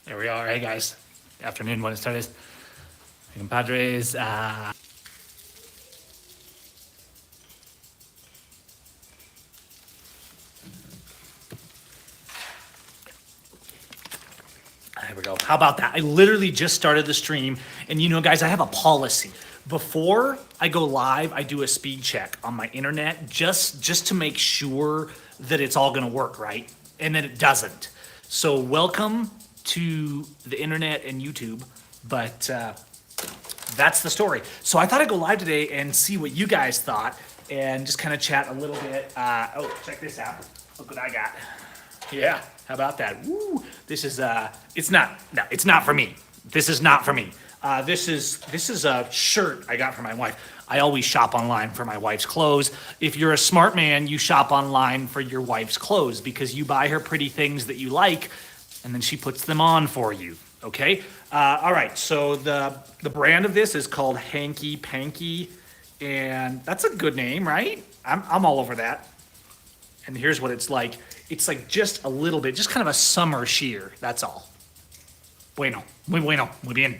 There we are. Hey guys, afternoon. Buenas tardes, hey, compadres. There we go. How about that? I literally just started the stream, and guys, I have a policy. Before I go live, I do a speed check on my internet just to make sure that it's all going to work right, and then it doesn't. So welcome to the internet and YouTube, but that's the story. So I thought I'd go live today and see what you guys thought, and just kind of chat a little bit. Oh, check this out. Look what I got. Yeah, how about that? Woo! This is it's not for me. This is not for me. This is a shirt I got for my wife. I always shop online for my wife's clothes. If you're a smart man, you shop online for your wife's clothes because you buy her pretty things that you like, and then she puts them on for you. Okay. All right. So the brand of this is called Hanky Panky, and that's a good name, right? I'm all over that. And here's what it's like. It's like just a little bit, just kind of a summer sheer. That's all. Bueno, muy bueno, muy bien.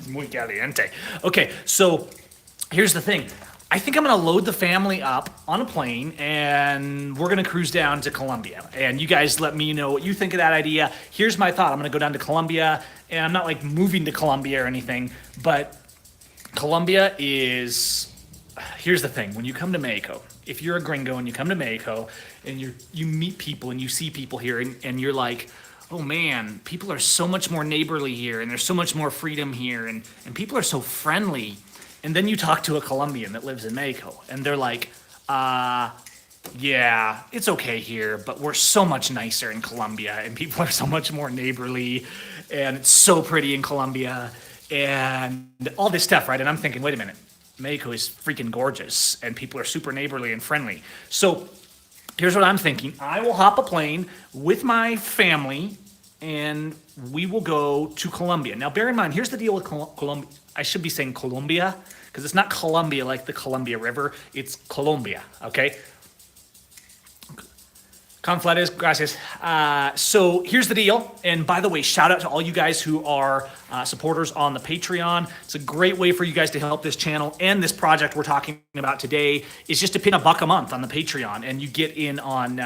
Muy caliente. Okay, so here's the thing. I think I'm gonna load the family up on a plane and we're gonna cruise down to Colombia. And you guys let me know what you think of that idea. Here's my thought. I'm gonna go down to Colombia, and I'm not like moving to Colombia or anything, but Colombia is, here's the thing. When you come to Mexico, if you're a gringo and you come to Mexico and you meet people and you see people here and you're like, oh man, people are so much more neighborly here and there's so much more freedom here and people are so friendly. And then you talk to a Colombian that lives in Mexico and they're like, yeah, it's okay here, but we're so much nicer in Colombia and people are so much more neighborly and it's so pretty in Colombia and all this stuff, right? And I'm thinking, wait a minute. Mexico is freaking gorgeous and people are super neighborly and friendly. So here's what I'm thinking. I will hop a plane with my family and we will go to Colombia. Now bear in mind, here's the deal with Colombia. I should be saying Colombia because it's not Colombia like the Columbia River. It's Colombia, okay? Conflates, gracias. So here's the deal. And by the way, shout out to all you guys who are supporters on the Patreon. It's a great way for you guys to help this channel and this project we're talking about today is just to pin $1 a month on the Patreon and you get in on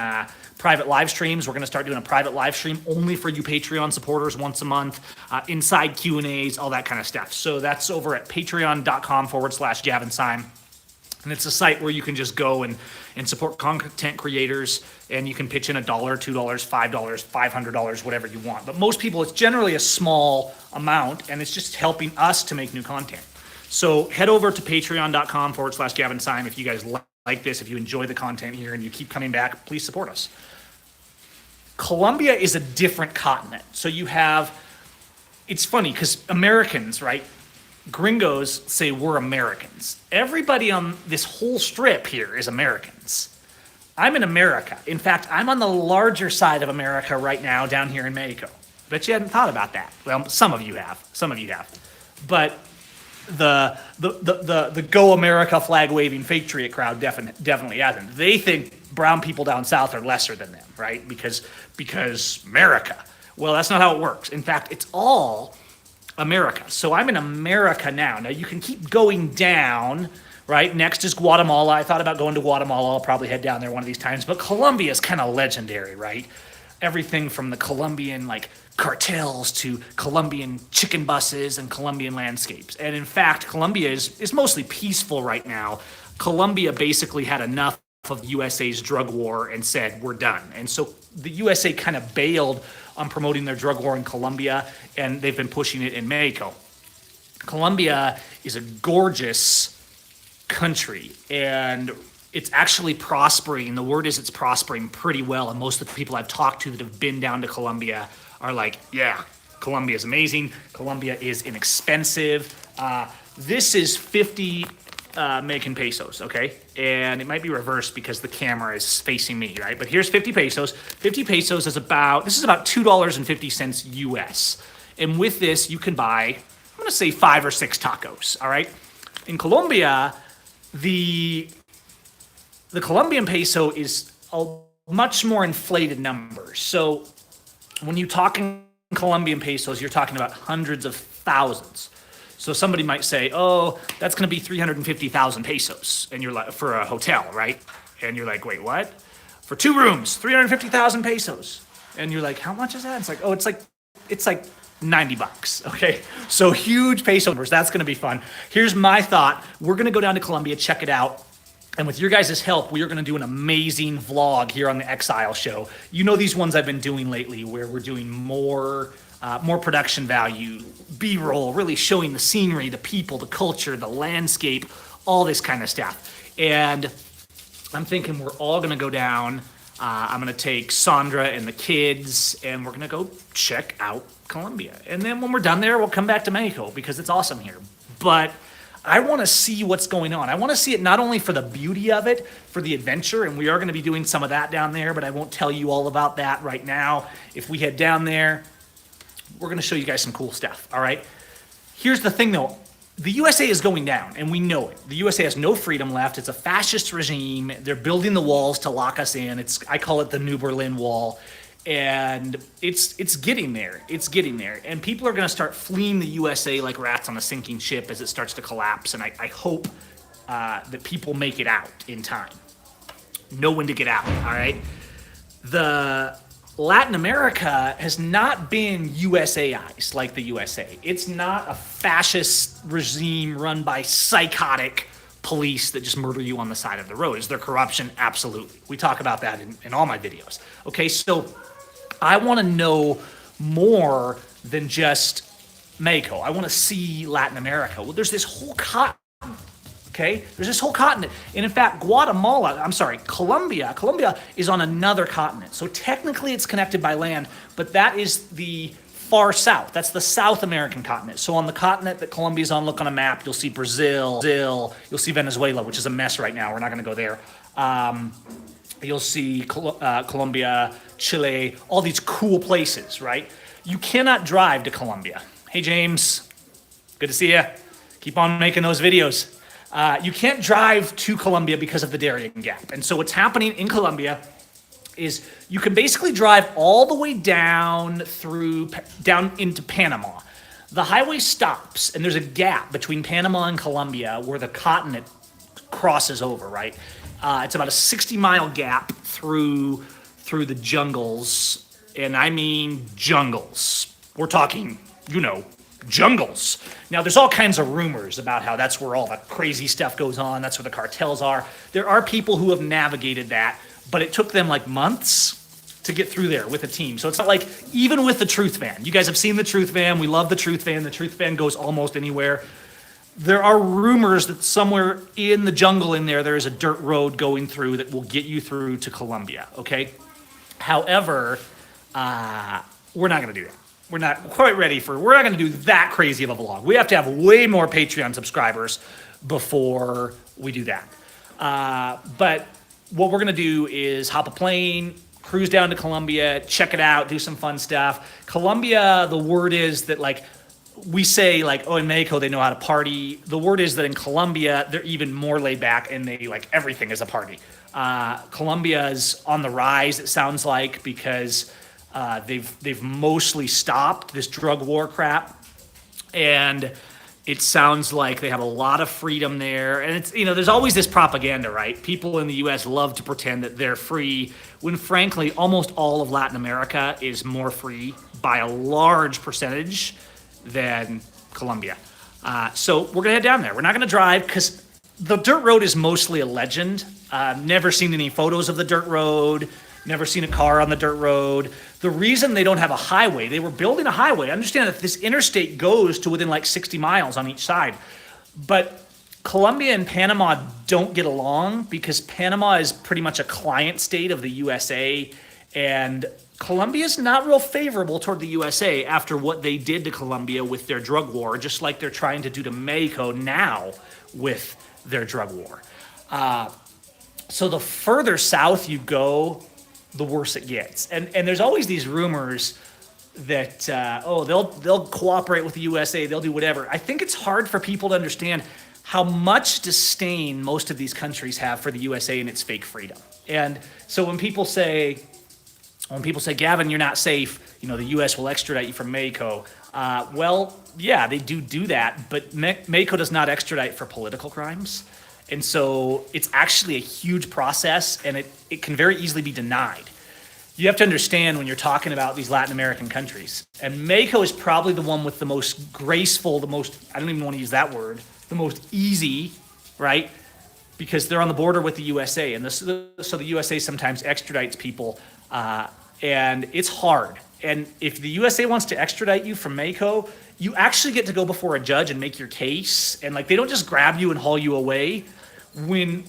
private live streams. We're going to start doing a private live stream only for you Patreon supporters once a month, inside Q&As, all that kind of stuff. So that's over at patreon.com/Gavin Syme. And it's a site where you can just go and support content creators and you can pitch in $1, $2, $5, $500, whatever you want. But most people, it's generally a small amount and it's just helping us to make new content. So head over to patreon.com/Gavin Syme if you guys like this, if you enjoy the content here and you keep coming back, please support us. Colombia is a different continent. So you have, it's funny because Americans, right? Gringos say we're Americans. Everybody on this whole strip here is Americans. I'm in America. In fact, I'm on the larger side of America right now down here in Mexico. Bet you hadn't thought about that. Well, some of you have. But the Go America flag waving Patriot crowd definitely hasn't. They think brown people down south are lesser than them, right? Because America. Well, that's not how it works. In fact, it's all America. So I'm in America now. Now you can keep going down, right? Next is Guatemala. I thought about going to Guatemala. I'll probably head down there one of these times. But Colombia is kind of legendary, right? Everything from the Colombian like cartels to Colombian chicken buses and Colombian landscapes. And in fact, Colombia is mostly peaceful right now. Colombia basically had enough of the USA's drug war and said, we're done. And so the USA kind of bailed on promoting their drug war in Colombia, and they've been pushing it in Mexico. Colombia is a gorgeous country, and it's actually prospering. The word is it's prospering pretty well, and most of the people I've talked to that have been down to Colombia are like, yeah, Colombia is amazing. Colombia is inexpensive. This is 50 Mexican pesos, okay? And it might be reversed because the camera is facing me, right? But here's 50 pesos. 50 pesos is about $2.50 US. And with this, you can buy, I'm gonna say 5 or 6 tacos, all right? In Colombia, the Colombian peso is a much more inflated number. So when you're talking Colombian pesos, you're talking about hundreds of thousands. So somebody might say, oh, that's going to be 350,000 pesos, and you're like, for a hotel, right? And you're like, wait, what? For 2 rooms, 350,000 pesos. And you're like, how much is that? It's like, oh, it's like $90, okay? So huge peso numbers, that's gonna be fun. Here's my thought. We're gonna go down to Colombia, check it out. And with your guys' help, we are gonna do an amazing vlog here on the Exile Show. You know these ones I've been doing lately where we're doing more production value, B-roll, really showing the scenery, the people, the culture, the landscape, all this kind of stuff. And I'm thinking we're all gonna go down. I'm gonna take Sandra and the kids, and we're gonna go check out Colombia. And then when we're done there, we'll come back to Mexico because it's awesome here. But I wanna see what's going on. I wanna see it not only for the beauty of it, for the adventure, and we are gonna be doing some of that down there, but I won't tell you all about that right now. If we head down there, we're gonna show you guys some cool stuff, all right? Here's the thing though, the USA is going down, and we know it. The USA has no freedom left. It's a fascist regime. They're building the walls to lock us in. I call it the New Berlin Wall. And it's getting there. It's getting there. And people are gonna start fleeing the USA like rats on a sinking ship as it starts to collapse. And I hope that people make it out in time. Know when to get out, all right? The Latin America has not been USAized like the USA. It's not a fascist regime run by psychotic police that just murder you on the side of the road. Is there corruption? Absolutely. We talk about that in all my videos. Okay, so I want to know more than just Mexico. I want to see Latin America. Well, there's this whole continent. Okay, there's this whole continent. And in fact, Colombia is on another continent. So technically it's connected by land, but that is the far south. That's the South American continent. So on the continent that Colombia's on, look on a map, you'll see Brazil, you'll see Venezuela, which is a mess right now. We're not gonna go there. You'll see Colombia, Chile, all these cool places, right? You cannot drive to Colombia. Hey, James, good to see you. Keep on making those videos. You can't drive to Colombia because of the Darien Gap. And so what's happening in Colombia is you can basically drive all the way down into Panama. The highway stops, and there's a gap between Panama and Colombia where the continent crosses over, right? It's about a 60-mile gap through the jungles, and I mean jungles. We're talking, jungles. Now, there's all kinds of rumors about how that's where all the crazy stuff goes on. That's where the cartels are. There are people who have navigated that, but it took them like months to get through there with a team. So it's not like, even with the Truth Van. You guys have seen the Truth Van. We love the Truth Van. The Truth Van goes almost anywhere. There are rumors that somewhere in the jungle in there is a dirt road going through that will get you through to Colombia, okay? However, we're not gonna do that. We're not quite ready we're not gonna do that crazy of a vlog. We have to have way more Patreon subscribers before we do that. But what we're gonna do is hop a plane, cruise down to Colombia, check it out, do some fun stuff. Colombia, the word is that we say in Mexico they know how to party. The word is that in Colombia they're even more laid back and they everything is a party. Colombia is on the rise, it sounds like, because they've mostly stopped this drug war crap, and it sounds like they have a lot of freedom there. And it's there's always this propaganda, right? People in the U.S. love to pretend that they're free when frankly almost all of Latin America is more free by a large percentage than Colombia. So we're gonna head down there. We're not gonna drive because the dirt road is mostly a legend. Never seen any photos of the dirt road, never seen a car on the dirt road. The reason they don't have a highway, they were building a highway. Understand that this interstate goes to within 60 miles on each side. But Colombia and Panama don't get along because Panama is pretty much a client state of the USA, and Colombia is not real favorable toward the USA after what they did to Colombia with their drug war, just like they're trying to do to Mexico now with their drug war. So the further south you go, the worse it gets. And there's always these rumors that, they'll cooperate with the USA, they'll do whatever. I think it's hard for people to understand how much disdain most of these countries have for the USA and its fake freedom. And so when people say, When people say, Gavin, you're not safe, the U.S. will extradite you from Mexico. Well, yeah, they do that, but Mexico does not extradite for political crimes. And so it's actually a huge process, and it can very easily be denied. You have to understand when you're talking about these Latin American countries, and Mexico is probably the one with the most graceful, I don't even want to use that word, the most easy, right? Because they're on the border with the USA, and so the USA sometimes extradites people, and it's hard. And if the USA wants to extradite you from Mexico, you actually get to go before a judge and make your case, and they don't just grab you and haul you away. When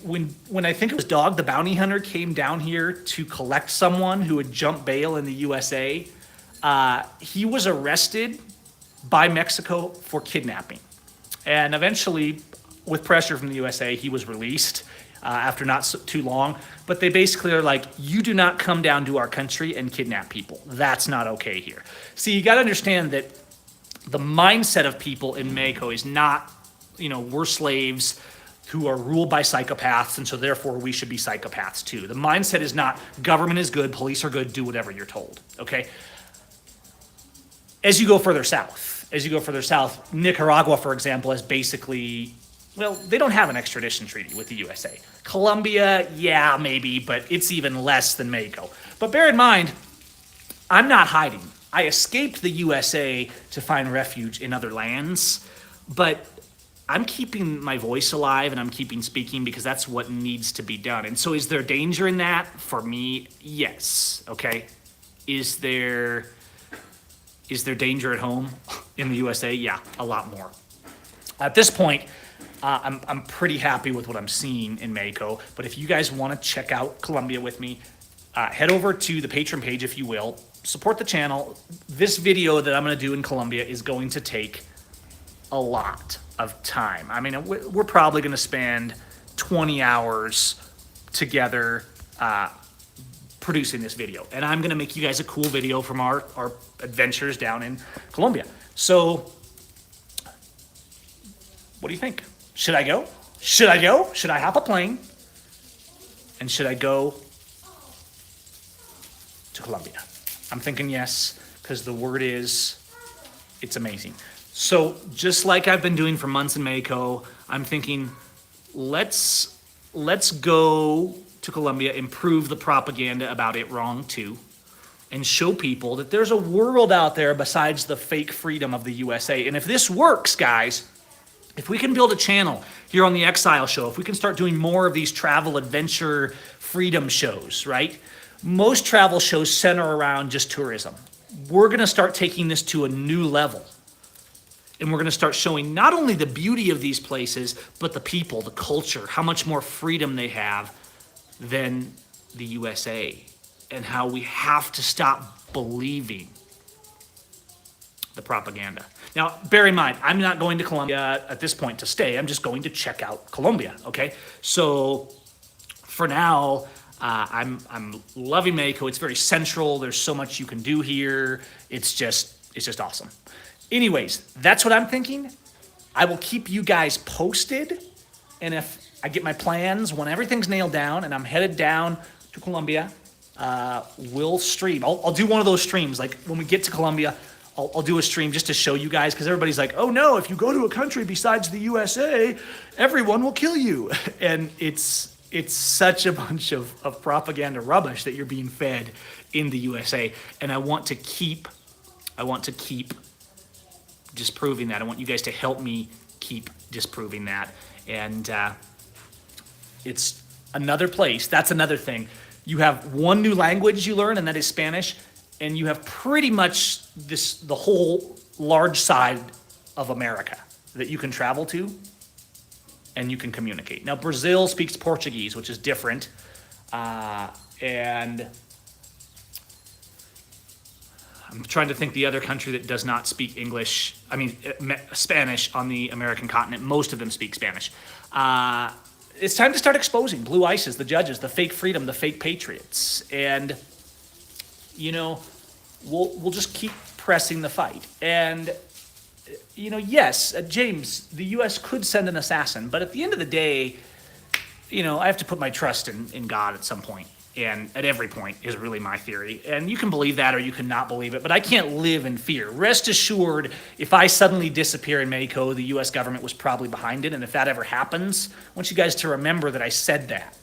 I think it was Dog the Bounty Hunter came down here to collect someone who had jumped bail in the USA, he was arrested by Mexico for kidnapping. And eventually, with pressure from the USA, he was released after not too long. But they basically are like, you do not come down to our country and kidnap people. That's not okay here. See, you got to understand that the mindset of people in Mexico is not, we're slaves who are ruled by psychopaths, and so therefore we should be psychopaths too. The mindset is not government is good, police are good, do whatever you're told, okay? As you go further south, Nicaragua, for example, is basically, they don't have an extradition treaty with the USA. Colombia, yeah, maybe, but it's even less than Mexico. But bear in mind, I'm not hiding. I escaped the USA to find refuge in other lands, but I'm keeping my voice alive and I'm keeping speaking because that's what needs to be done. And so is there danger in that? For me, yes. Okay. Is there danger at home in the USA? Yeah, a lot more. At this point, I'm pretty happy with what I'm seeing in Mexico. But if you guys want to check out Colombia with me, head over to the Patreon page, if you will. Support the channel. This video that I'm going to do in Colombia is going to take a lot of time. I mean, we're probably going to spend 20 hours together producing this video. And I'm going to make you guys a cool video from our adventures down in Colombia. So what do you think? Should I go? Should I hop a plane? And should I go to Colombia? I'm thinking yes, because the word is, it's amazing. So just like I've been doing for months in Mexico, I'm thinking, let's go to Colombia, improve the propaganda about it wrong too, and show people that there's a world out there besides the fake freedom of the USA. And if this works, guys, if we can build a channel here on the Exile Show, if we can start doing more of these travel adventure freedom shows, right? Most travel shows center around just tourism. We're going to start taking this to a new level. And we're going to start showing not only the beauty of these places, but the people, the culture, how much more freedom they have than the USA, and how we have to stop believing the propaganda. Now, bear in mind, I'm not going to Colombia at this point to stay. I'm just going to check out Colombia, okay? So for now, I'm loving Mexico. It's very central. There's so much you can do here. It's just awesome. Anyways, that's what I'm thinking. I will keep you guys posted. And if I get my plans, when everything's nailed down and I'm headed down to Colombia, we'll stream. I'll do one of those streams. Like when we get to Colombia, I'll do a stream just to show you guys, because everybody's like, oh no, if you go to a country besides the USA, everyone will kill you. And it's such a bunch of propaganda rubbish that you're being fed in the USA. And I want to keep disproving that. I want you guys to help me keep disproving that. And it's another place. That's another thing. You have one new language you learn, and that is Spanish. And you have pretty much the whole large side of America that you can travel to and you can communicate. Now, Brazil speaks Portuguese, which is different. And I'm trying to think the other country that does not speak English. I mean, Spanish on the American continent. Most of them speak Spanish. It's time to start exposing blue ISIS, the judges, the fake freedom, the fake patriots. And, we'll just keep pressing the fight. And, yes, James, the U.S. could send an assassin. But at the end of the day, I have to put my trust in God at some point. and at every point is really my theory. And you can believe that or you can not believe it, but I can't live in fear. Rest assured, if I suddenly disappear in Mexico, the US government was probably behind it. And if that ever happens, I want you guys to remember that I said that.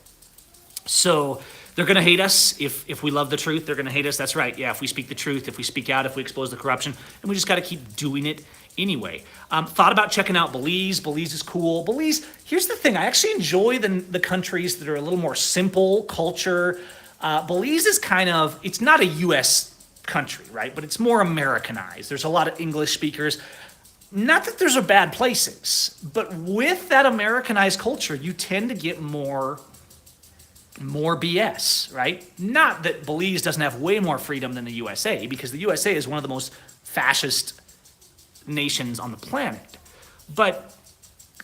So they're going to hate us if we love the truth. They're going to hate us. That's right. Yeah, if we speak the truth, if we speak out, if we expose the corruption, and we just got to keep doing it anyway. Thought about checking out Belize. Belize is cool. Belize, here's the thing. I actually enjoy the countries that are a little more simple culture. Belize is kind of, it's not a U.S. country, right? But it's more Americanized. There's a lot of English speakers. Not that there's bad places, but with that Americanized culture, you tend to get more BS, right? Not that Belize doesn't have way more freedom than the USA, because the USA is one of the most fascist nations on the planet. But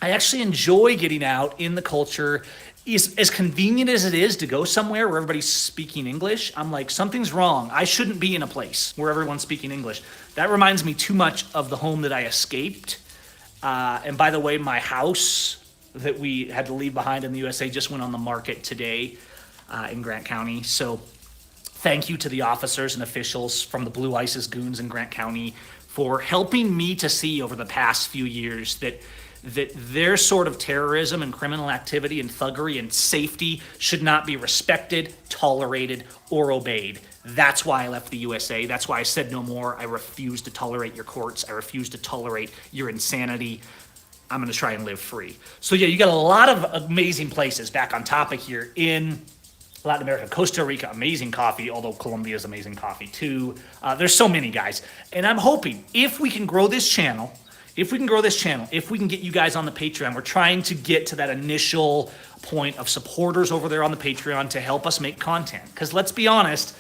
I actually enjoy getting out in the culture. As convenient as it is to go somewhere where everybody's speaking English, I'm like, something's wrong. I shouldn't be in a place where everyone's speaking English. That reminds me too much of the home that I escaped. And by the way, my house that we had to leave behind in the USA just went on the market today in Grant County. So thank you to the officers and officials from the Blue ISIS goons in Grant County for helping me to see over the past few years that their sort of terrorism and criminal activity and thuggery and safety should not be respected, tolerated, or obeyed. That's why I left the USA. That's why I said no more. I refuse to tolerate your courts. I refuse to tolerate your insanity. I'm going to try and live free. So yeah, you got a lot of amazing places back on topic here in Latin America. Costa Rica, amazing coffee, although Colombia is amazing coffee too. There's so many, guys. And I'm hoping if we can grow this channel, if we can get you guys on the Patreon, we're trying to get to that initial point of supporters over there on the Patreon to help us make content. Because let's be honest,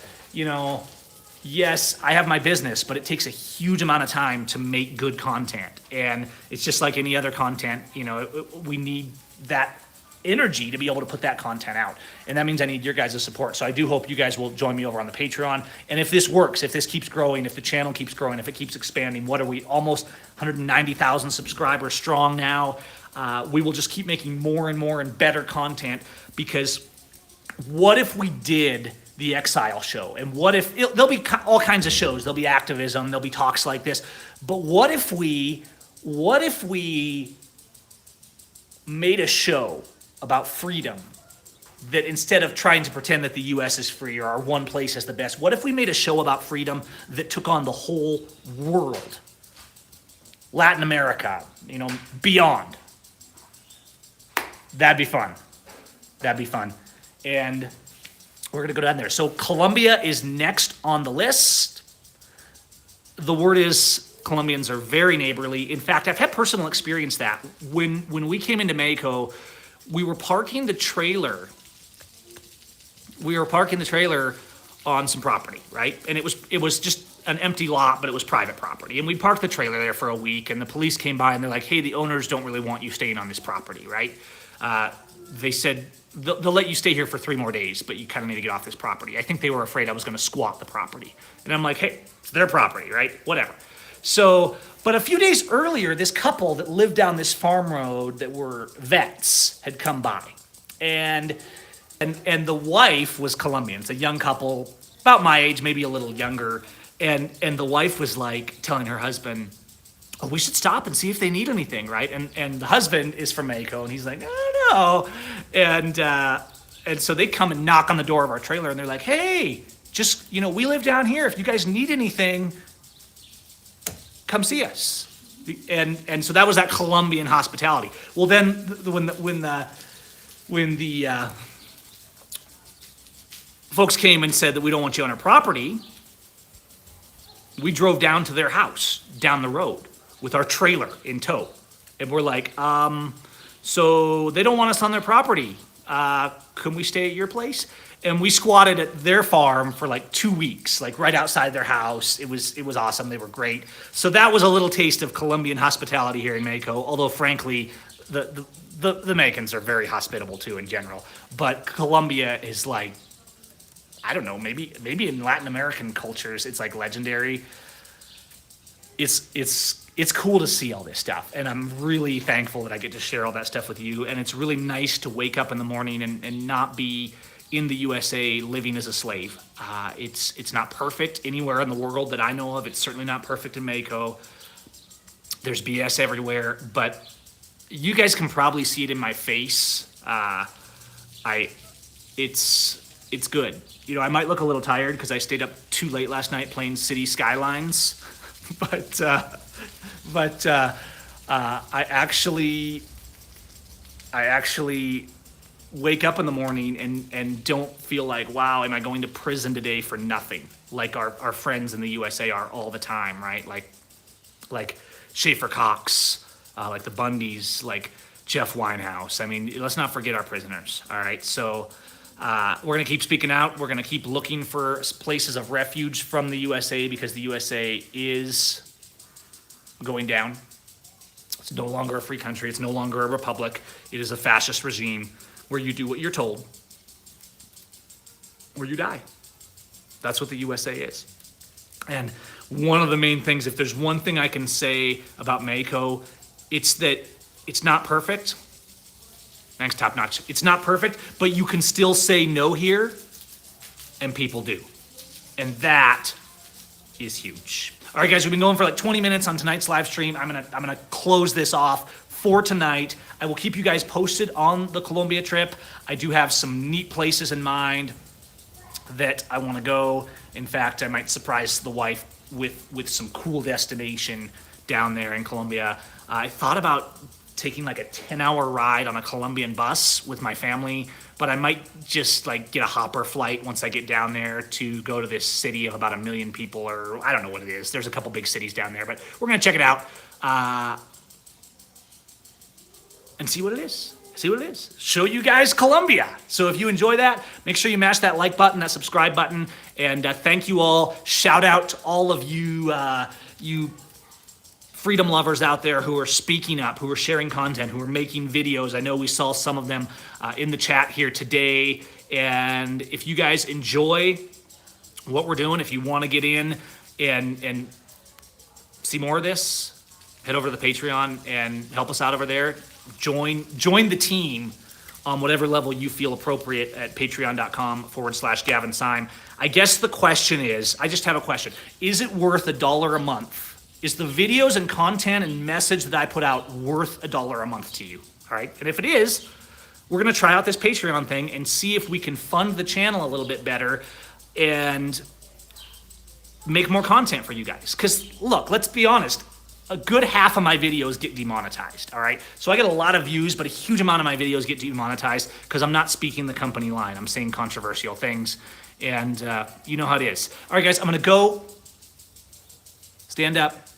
yes, I have my business, but it takes a huge amount of time to make good content. And it's just like any other content, we need that energy to be able to put that content out. And that means I need your guys' support. So I do hope you guys will join me over on the Patreon. And if this works, if this keeps growing, if the channel keeps growing, if it keeps expanding, what are we, almost 190,000 subscribers strong now? We will just keep making more and more and better content, because what if we did the Exile show? And what if, there'll be all kinds of shows, there'll be activism, there'll be talks like this, but what if we made a show about freedom, that instead of trying to pretend that the US is free or our one place is the best, what if we made a show about freedom that took on the whole world? Latin America, beyond. That'd be fun. And we're gonna go down there. So Colombia is next on the list. The word is Colombians are very neighborly. In fact, I've had personal experience that when we came into Mexico, we were parking the trailer on some property, right? And it was just an empty lot, but it was private property. And we parked the trailer there for a week, and the police came by and they're like, hey, the owners don't really want you staying on this property, right? They said they'll let you stay here for 3 more days, but you kind of need to get off this property. I think they were afraid I was going to squat the property. And I'm like, hey, it's their property, right? Whatever. So, but a few days earlier, this couple that lived down this farm road that were vets had come by. And the wife was Colombian. It's a young couple, about my age, maybe a little younger. And the wife was like telling her husband, oh, we should stop and see if they need anything, right? And the husband is from Mexico, and he's like, I don't know. And so they come and knock on the door of our trailer, and they're like, hey, just, we live down here. If you guys need anything, come see us. And so that was that Colombian hospitality. Well, then when the folks came and said that we don't want you on our property, we drove down to their house down the road with our trailer in tow. And we're like, so they don't want us on their property. Can we stay at your place? And we squatted at their farm for like 2 weeks, like right outside their house. It was awesome. They were great. So that was a little taste of Colombian hospitality here in Mexico. Although frankly, the Mexicans are very hospitable too in general. But Colombia is like, I don't know, maybe in Latin American cultures, it's like legendary. It's cool to see all this stuff, and I'm really thankful that I get to share all that stuff with you. And it's really nice to wake up in the morning and not be in the USA living as a slave. It's not perfect anywhere in the world that I know of. It's certainly not perfect in Mexico. There's BS everywhere, but you guys can probably see it in my face. It's good. You know, I might look a little tired because I stayed up too late last night playing City Skylines, but I actually wake up in the morning and don't feel like, wow, am I going to prison today for nothing? Like our friends in the USA are all the time, right? Like Schaefer Cox, like the Bundys, like Jeff Winehouse. I mean, let's not forget our prisoners, all right? So we're going to keep speaking out. We're going to keep looking for places of refuge from the USA because the USA is going down. It's no longer a free country. It's no longer a republic. It is a fascist regime where you do what you're told or you die. That's what the USA is. And one of the main things, if there's one thing I can say about Mexico, it's that it's not perfect. Thanks, Top Notch. It's not perfect, but you can still say no here, and people do. And that is huge. All right, guys, we've been going for like 20 minutes on tonight's live stream. I'm gonna close this off for tonight. I will keep you guys posted on the Colombia trip. I do have some neat places in mind that I want to go. In fact, I might surprise the wife with some cool destination down there in Colombia. I thought about taking like a 10-hour ride on a Colombian bus with my family, but I might just like get a hopper flight once I get down there to go to this city of about 1 million people, or I don't know what it is. There's a couple big cities down there, but we're gonna check it out and see what it is. Show you guys Colombia. So if you enjoy that, make sure you mash that like button, that subscribe button, and thank you all. Shout out to all of you, you freedom lovers out there who are speaking up, who are sharing content, who are making videos. I know we saw some of them in the chat here today. And if you guys enjoy what we're doing, if you want to get in and see more of this, head over to the Patreon and help us out over there. Join the team on whatever level you feel appropriate at patreon.com/Gavin Syme. I guess the question is, I just have a question. Is it worth $1 a month? Is the videos and content and message that I put out worth $1 a month to you? All right. And if it is, we're going to try out this Patreon thing and see if we can fund the channel a little bit better and make more content for you guys. Because look, let's be honest. A good half of my videos get demonetized, all right? So I get a lot of views, but a huge amount of my videos get demonetized because I'm not speaking the company line. I'm saying controversial things, and you know how it is. All right, guys, I'm going to go. Stand up.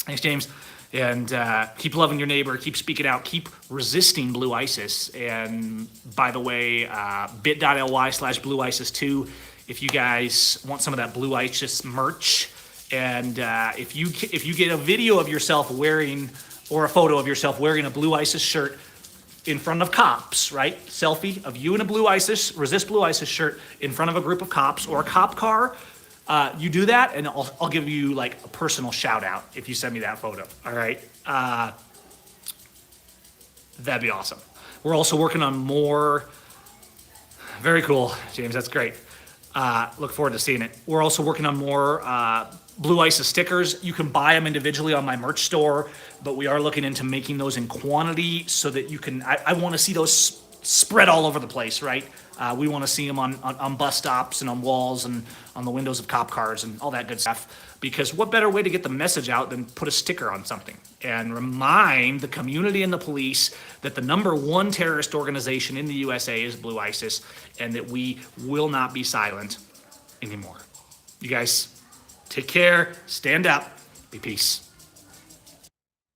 Thanks, James. And keep loving your neighbor. Keep speaking out. Keep resisting Blue ISIS. And by the way, bit.ly/Blue ISIS2 if you guys want some of that Blue ISIS merch. And if you get a video of yourself wearing, or a photo of yourself wearing a Blue ISIS shirt in front of cops, right? Selfie of you in a Blue ISIS, resist Blue ISIS shirt in front of a group of cops or a cop car, you do that and I'll give you like a personal shout out if you send me that photo, all right? That'd be awesome. We're also working on more, very cool, James, that's great. Look forward to seeing it. We're also working on more Blue ISIS stickers. You can buy them individually on my merch store, but we are looking into making those in quantity so that you can, I want to see those spread all over the place, right? We want to see them on bus stops and on walls and on the windows of cop cars and all that good stuff, because what better way to get the message out than put a sticker on something and remind the community and the police that the #1 terrorist organization in the USA is Blue ISIS and that we will not be silent anymore. You guys take care, stand up, be peace.